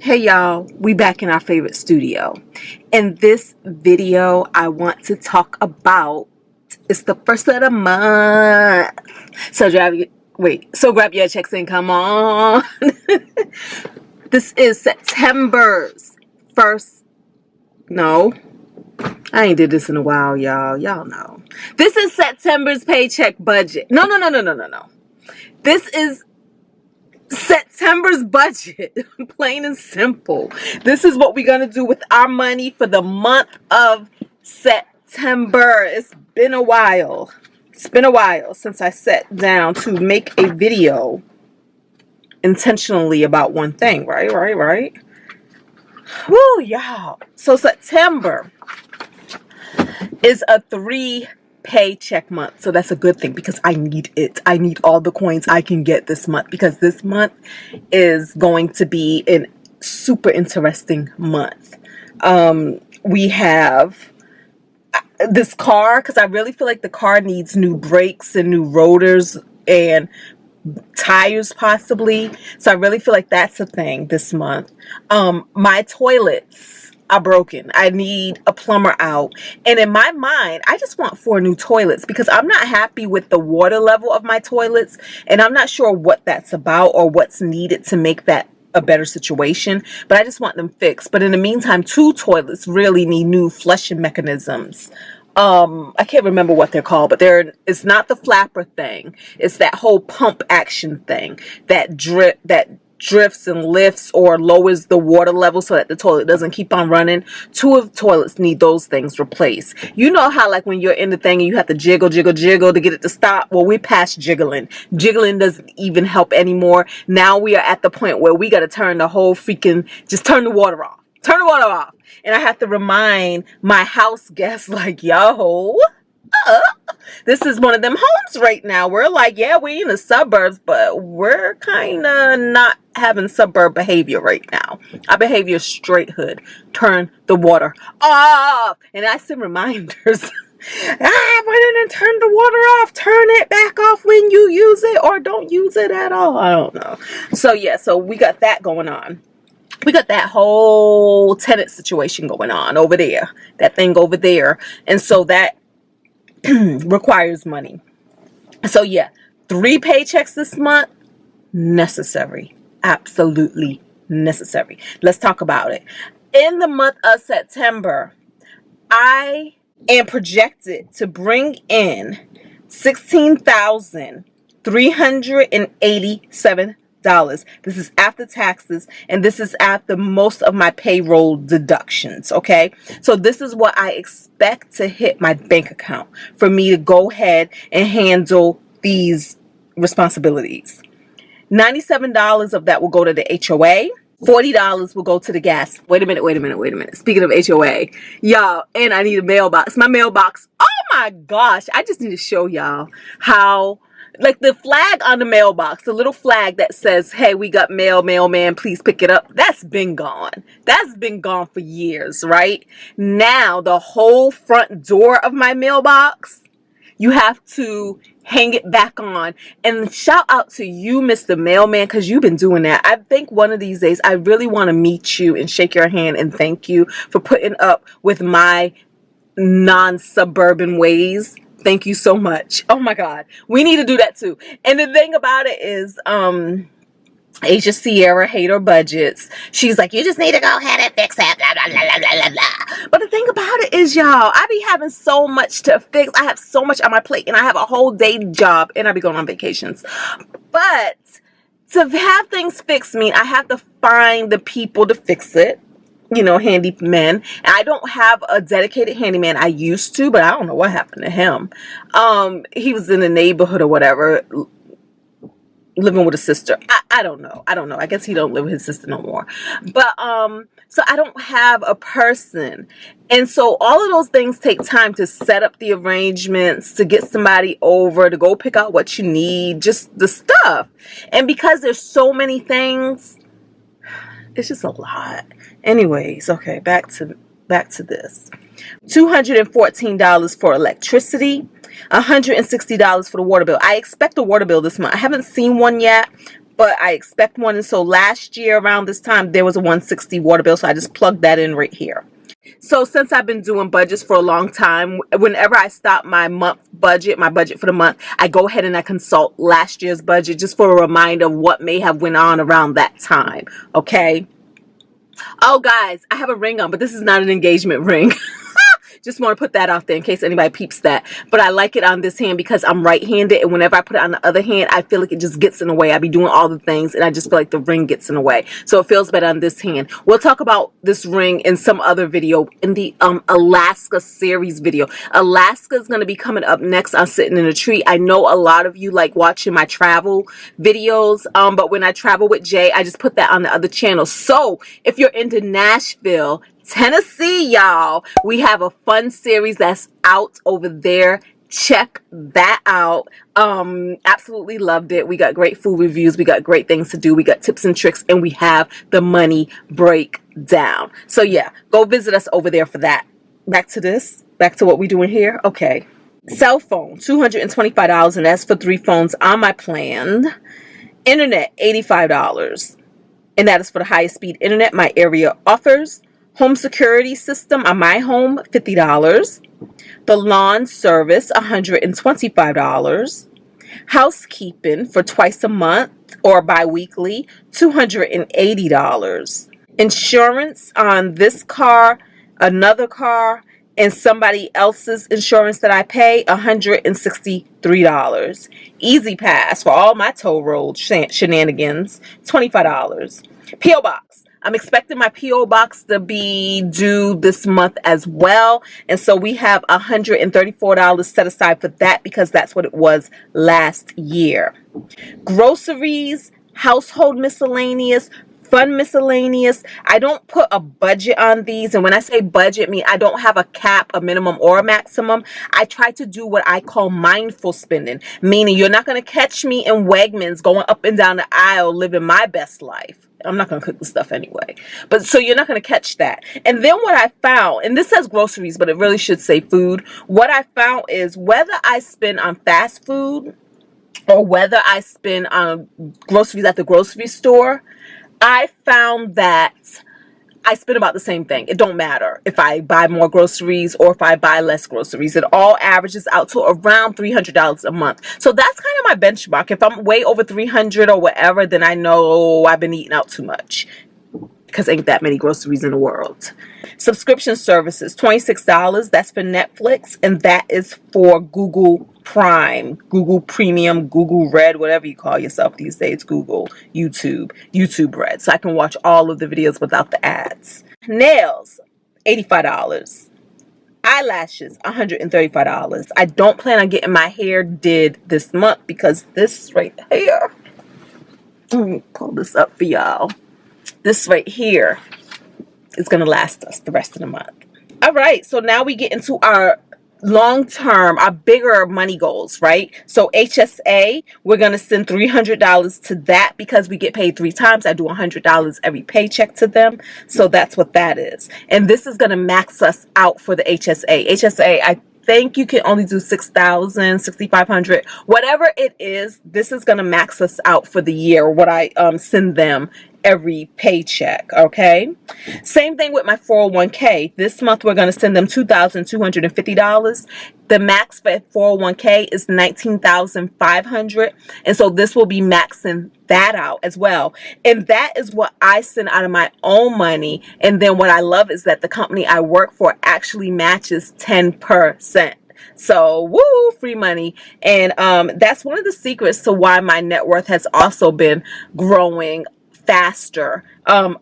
Hey y'all, we back in our favorite studio. In this video, I want to talk about, it's the first of the month. So grab your checks and come on. This is September's first, no, I ain't did this in a while, y'all. Y'all know. This is September's paycheck budget. No. This is September's budget, plain and simple. This is what we're gonna do with our money for the month of September. It's been a while. It's been a while since I sat down to make a video intentionally about one thing, right? Woo, y'all. So September is a 3 paycheck month, so that's a good thing because I need it. I need all the coins I can get this month because this month is going to be a super interesting month. We have this car, because I really feel like the car needs new brakes and new rotors and tires possibly, so I really feel like that's a thing this month. My toilets are broken. I need a plumber out, and in my mind I just want 4 new toilets because I'm not happy with the water level of my toilets, and I'm not sure what that's about or what's needed to make that a better situation, but I just want them fixed. But in the meantime, 2 toilets really need new flushing mechanisms. I can't remember what they're called, but it's not the flapper thing. It's that whole pump action thing that drifts and lifts or lowers the water level so that the toilet doesn't keep on running. 2 of the toilets need those things replaced. You know how like when you're in the thing and you have to jiggle to get it to stop? Well, we passed jiggling. Jiggling doesn't even help anymore. Now we are at the point where we got to turn the whole freaking, just turn the water off. Turn the water off. And I have to remind my house guests like, yo, this is one of them homes right now. We're like, yeah, we in the suburbs, but we're kind of not having suburb behavior right now. Our behavior is straight hood. Turn the water off. And I send reminders. I went in and turned the water off. Turn it back off when you use it, or don't use it at all. I don't know. So yeah, so we got that going on. We got that whole tenant situation going on over there. That thing over there. And so that requires money. So yeah, 3 paychecks this month, necessary. Absolutely necessary. Let's talk about it. In the month of September, I am projected to bring in $16,387. This is after taxes, and this is after most of my payroll deductions, okay? So this is what I expect to hit my bank account for me to go ahead and handle these responsibilities. $97 of that will go to the HOA. $40 will go to the gas. Wait a minute. Speaking of HOA, y'all, and I need a mailbox. My mailbox, oh my gosh, I just need to show y'all how, like the flag on the mailbox, the little flag that says, hey, we got mail, mailman, please pick it up. That's been gone. That's been gone for years, right? Now, the whole front door of my mailbox, you have to hang it back on. And shout out to you, Mr. Mailman, because you've been doing that. I think one of these days, I really want to meet you and shake your hand and thank you for putting up with my non-suburban ways. Thank you so much. Oh my God. We need to do that too. And the thing about it is, Asia Sierra hate her budgets. She's like, you just need to go ahead and fix it. Blah, blah, blah, blah, blah, blah. But the thing about it is, y'all, I be having so much to fix. I have so much on my plate, and I have a whole day job, and I be going on vacations. But to have things fixed mean I have to find the people to fix it. You know, handyman. And I don't have a dedicated handyman. I used to, but I don't know what happened to him. He was in the neighborhood or whatever, living with a sister. I don't know. I guess he don't live with his sister no more. But so I don't have a person. And so all of those things take time to set up the arrangements, to get somebody over, to go pick out what you need, just the stuff. And because there's so many things, it's just a lot. Anyways, okay, back to this. $214 for electricity, $160 for the water bill. I expect a water bill this month. I haven't seen one yet, but I expect one. And so last year around this time, there was a $160 water bill. So I just plugged that in right here. So since I've been doing budgets for a long time, whenever I stop my budget for the month, I go ahead and I consult last year's budget just for a reminder of what may have went on around that time. Okay. Oh, guys, I have a ring on, but this is not an engagement ring. Just want to put that out there in case anybody peeps that. But I like it on this hand because I'm right-handed, and whenever I put it on the other hand, I feel like it just gets in the way. I be doing all the things, and I just feel like the ring gets in the way. So it feels better on this hand. We'll talk about this ring in some other video, in the Alaska series video. Alaska is going to be coming up next on Sitting in a Tree. I know a lot of you like watching my travel videos, but when I travel with Jay, I just put that on the other channel. So if you're into Nashville, Tennessee, y'all, we have a fun series that's out over there. Check that out. Absolutely loved it. We got great food reviews. We got great things to do. We got tips and tricks, and we have the money breakdown. So yeah, go visit us over there for that. Back to what we're doing here. Okay. Cell phone, $225, and that's for 3 phones on my plan. Internet, $85, and that is for the highest speed internet my area offers. Home security system on my home, $50. The lawn service, $125. Housekeeping for twice a month or bi-weekly, $280. Insurance on this car, another car, and somebody else's insurance that I pay, $163. Easy Pass for all my toll road shenanigans, $25. P.O. Box. I'm expecting my P.O. box to be due this month as well. And so we have $134 set aside for that because that's what it was last year. Groceries, household miscellaneous, fun miscellaneous. I don't put a budget on these. And when I say budget, I mean I don't have a cap, a minimum, or a maximum. I try to do what I call mindful spending, meaning you're not going to catch me in Wegmans going up and down the aisle living my best life. I'm not going to cook the stuff anyway. But so you're not going to catch that. And then what I found, and this says groceries, but it really should say food. What I found is whether I spend on fast food or whether I spend on groceries at the grocery store, I found that I spend about the same thing. It don't matter if I buy more groceries or if I buy less groceries. It all averages out to around $300 a month. So that's kind of my benchmark. If I'm way over $300 or whatever, then I know I've been eating out too much because ain't that many groceries in the world. Subscription services, $26. That's for Netflix, and that is for Google Prime, Google Premium, Google Red, whatever you call yourself these days, Google, YouTube Red. So I can watch all of the videos without the ads. Nails, $85. Eyelashes, $135. I don't plan on getting my hair did this month because this right here, let me pull this up for y'all. This right here is going to last us the rest of the month. All right, so now we get into our long-term, our bigger money goals, right? So HSA, we're going to send $300 to that because we get paid 3 times. I do $100 every paycheck to them. So that's what that is. And this is going to max us out for the HSA. HSA, I think you can only do 6,000, 6,500, whatever it is. This is going to max us out for the year, what I send them every paycheck. Okay, same thing with my 401k. This month we're going to send them $2,250. The max for 401k is $19,500, and so this will be maxing that out as well. And that is what I send out of my own money. And then what I love is that the company I work for actually matches 10%. So, woo, free money. And that's one of the secrets to why my net worth has also been growing faster, on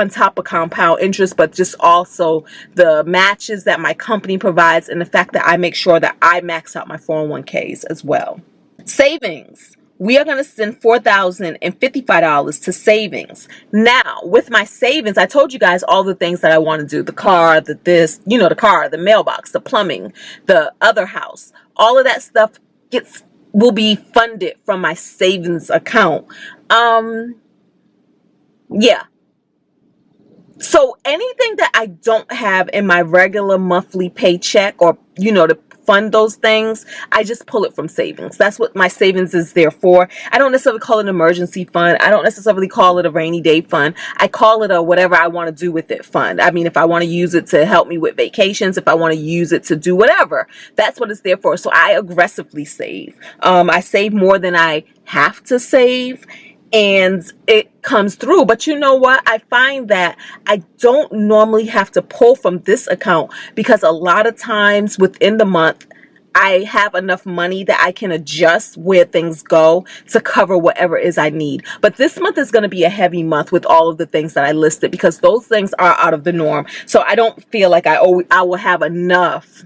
top of compound interest, but just also the matches that my company provides and the fact that I make sure that I max out my 401ks as well. Savings. We are going to send $4,055 to savings. Now, with my savings, I told you guys all the things that I want to do. The car, the car, the mailbox, the plumbing, the other house. All of that stuff will be funded from my savings account. Yeah. So anything that I don't have in my regular monthly paycheck or, the fund those things, I just pull it from savings. That's what my savings is there for. I don't necessarily call it an emergency fund. I don't necessarily call it a rainy day fund. I call it a whatever I want to do with it fund. I mean, if I want to use it to help me with vacations, if I want to use it to do whatever, that's what it's there for. So I aggressively save. I save more than I have to save, and it comes through. But you know what? I find that I don't normally have to pull from this account, because a lot of times within the month, I have enough money that I can adjust where things go to cover whatever it is I need. But this month is going to be a heavy month with all of the things that I listed, because those things are out of the norm. So I don't feel like I will have enough.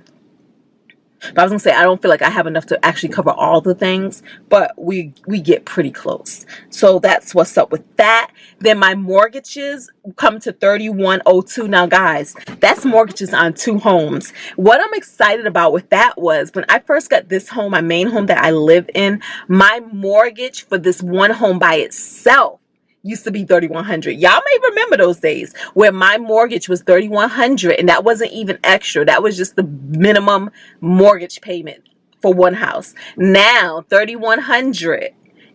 But I was going to say, I don't feel like I have enough to actually cover all the things, but we get pretty close. So that's what's up with that. Then my mortgages come to $31.02. Now, guys, that's mortgages on 2 homes. What I'm excited about with that was when I first got this home, my main home that I live in, my mortgage for this one home by itself used to be $3,100. Y'all may remember those days where my mortgage was $3,100, and that wasn't even extra. That was just the minimum mortgage payment for one house. Now $3,100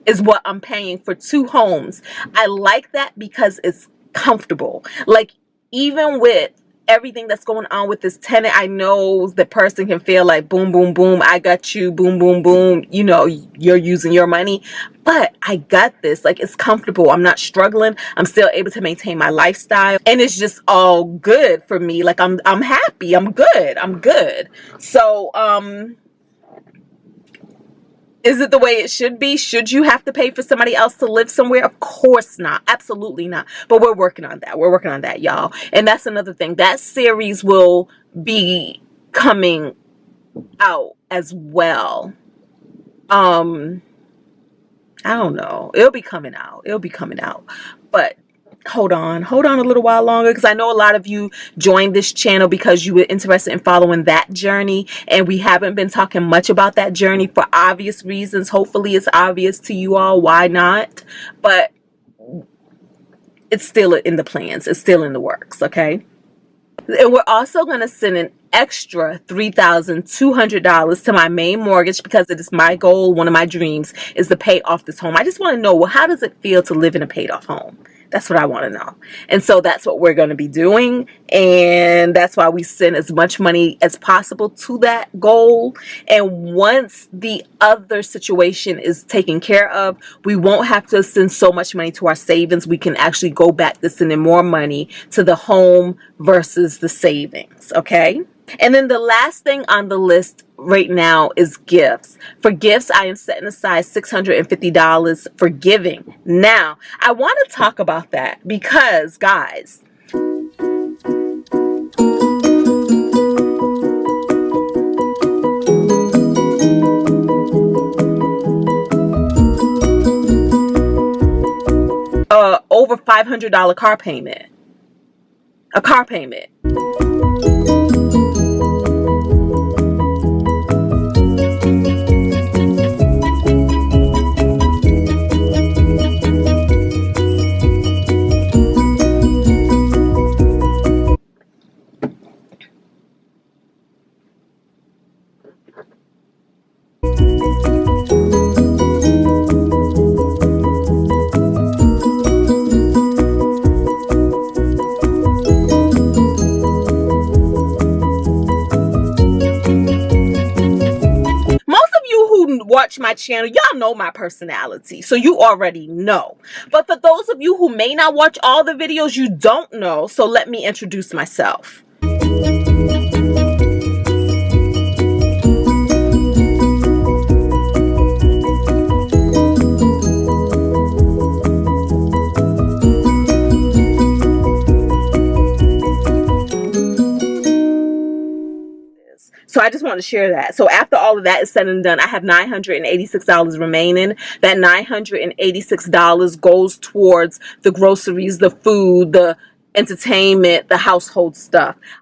is what I'm paying for 2 homes. I like that because it's comfortable. Like, even with everything that's going on with this tenant, I know the person can feel like boom, boom, boom, I got you, boom, boom, boom, you know, you're using your money. But I got this. Like, it's comfortable. I'm not struggling. I'm still able to maintain my lifestyle, and it's just all good for me. Like, I'm happy. I'm good. I'm good. So, is it the way it should be? Should you have to pay for somebody else to live somewhere? Of course not. Absolutely not. But we're working on that. We're working on that, y'all. And that's another thing. That series will be coming out as well. I don't know. It'll be coming out. It'll be coming out. But hold on a little while longer, because I know a lot of you joined this channel because you were interested in following that journey, and we haven't been talking much about that journey for obvious reasons. Hopefully it's obvious to you all why not, but it's still in the plans. It's still in the works, okay? And we're also going to send an extra $3,200 to my main mortgage, because it is my goal, one of my dreams, is to pay off this home. I just want to know, well, how does it feel to live in a paid off home? That's what I want to know. And so that's what we're going to be doing. And that's why we send as much money as possible to that goal. And once the other situation is taken care of, we won't have to send so much money to our savings. We can actually go back to sending more money to the home versus the savings. Okay? And then the last thing on the list right now is gifts. For gifts, I am setting aside $650 for giving. Now, I want to talk about that because, guys, over $500 car payment. A car payment. Watch my channel, y'all know my personality, so you already know. But for those of you who may not watch all the videos, you don't know, so let me introduce myself. So I just want to share that. So after all of that is said and done, I have $986 remaining. That $986 goes towards the groceries, the food, the entertainment, the household stuff.